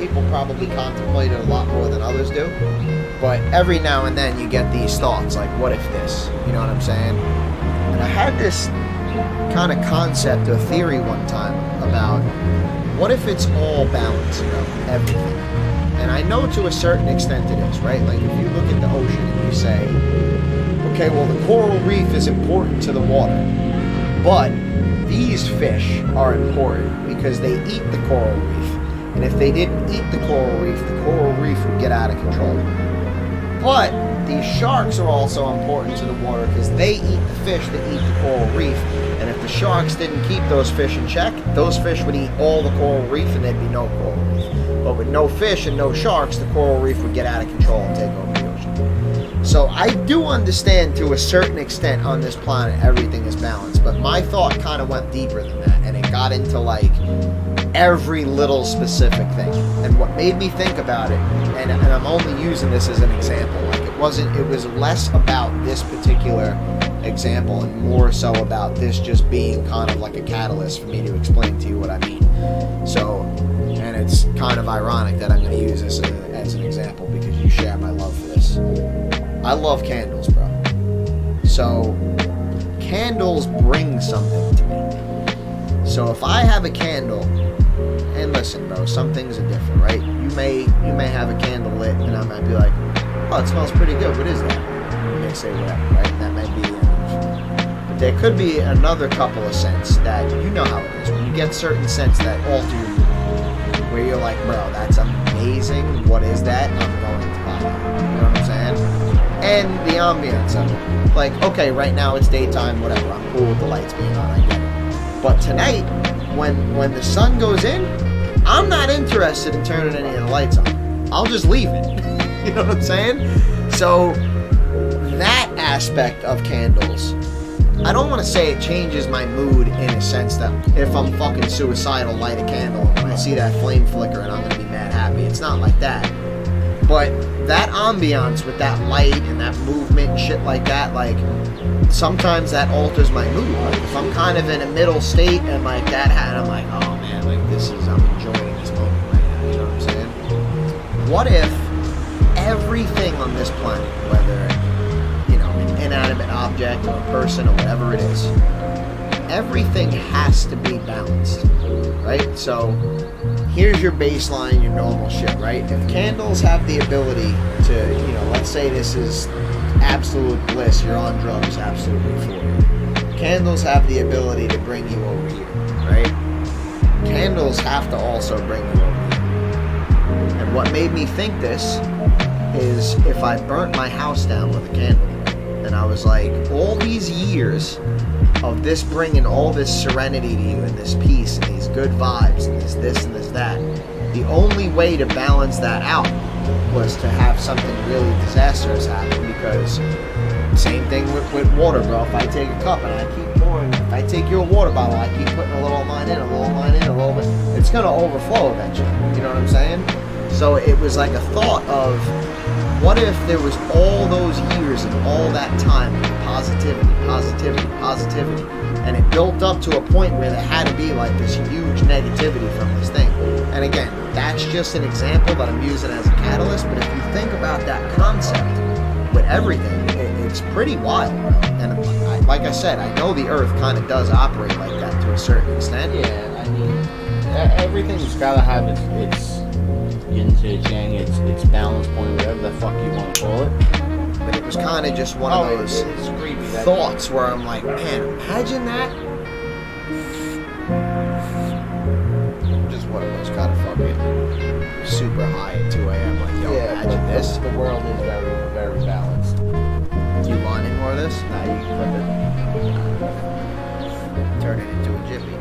people probably contemplate it a lot more than others do. But every now and then you get these thoughts, like, what if this? You know what I'm saying? And I had this kind of concept or theory one time about what if it's all balance, you know, everything. And I know to a certain extent it is, right? Like if you look at the ocean and you say, okay, well the coral reef is important to the water, but these fish are important because they eat the coral reef. And if they didn't eat the coral reef would get out of control. But these sharks are also important to the water because they eat the fish that eat the coral reef. And if the sharks didn't keep those fish in check, those fish would eat all the coral reef and there'd be no coral reef. But with no fish and no sharks, the coral reef would get out of control and take over the ocean. So I do understand to a certain extent on this planet everything is balanced, but my thought kind of went deeper than that, and it got into like every little specific thing. And what made me think about it, and I'm only using this as an example, like it was less about this particular example and more so about this just being kind of like a catalyst for me to explain to you what I mean. So, and it's kind of ironic that I'm going to use this as an example because you share my love for this. I love candles, bro. So candles bring something to me. So if I have a candle, and listen, bro, some things are different, right? You may have a candle lit, and I might be like, oh, it smells pretty good. What is that? You may say whatever, right? And that might be the image. But there could be another couple of scents that you know how it is. When you get certain scents that alter your mood, where you're like, bro, that's amazing. What is that? I'm going to buy it. You know what I'm saying? And the ambience of it. Like, okay, right now it's daytime, whatever. I'm cool with the lights being on. I get it. But tonight, when the sun goes in, I'm not interested in turning any of the lights on. I'll just leave it. You know what I'm saying? So that aspect of candles, I don't want to say it changes my mood in a sense that if I'm fucking suicidal, light a candle, and when I see that flame flicker and I'm going to be mad happy. It's not like that. But that ambiance with that light and that movement and shit like that, like, sometimes that alters my mood. Like, if I'm kind of in a middle state and like that, and I'm like, oh man, like I'm enjoying this moment right now. You know what I'm saying? What if everything on this planet, whether, you know, an inanimate object or a person or whatever it is, everything has to be balanced, right? So here's your baseline, your normal shit, right? If candles have the ability to, you know, let's say this is absolute bliss, you're on drugs, absolutely for it. Candles have the ability to bring you over here, right? Candles have to also bring you over here. And what made me think this is if I burnt my house down with a candle, and I was like, all these years of this bringing all this serenity to you and this peace and these good vibes and this and this that, the only way to balance that out was to have something really disastrous happen. Because same thing with water, bro. If I take a cup and I keep pouring, if I take your water bottle, I keep putting a little of mine in, a little of mine in, a little bit, it's gonna overflow eventually. You know what I'm saying? So it was like a thought of, what if there was all those years and all that time of positivity, and it built up to a point where there had to be like this huge negativity from this thing. And again, that's just an example that I'm using as a catalyst, but if you think about that concept with everything, it's pretty wild, bro. And like I said, I know the Earth kind of does operate like that to a certain extent. Yeah, I mean, everything's gotta have its yin to its yang, its balance point, whatever the fuck you want to call it. But it was kind of just one of those thoughts where I'm like, man, imagine that. Just one of those kind of fucking super high at 2 a.m. Like, yo, yeah, imagine this. The world is very, very balanced. Do you want any more of this? Nah, you can flip it. Turn it into a jiffy.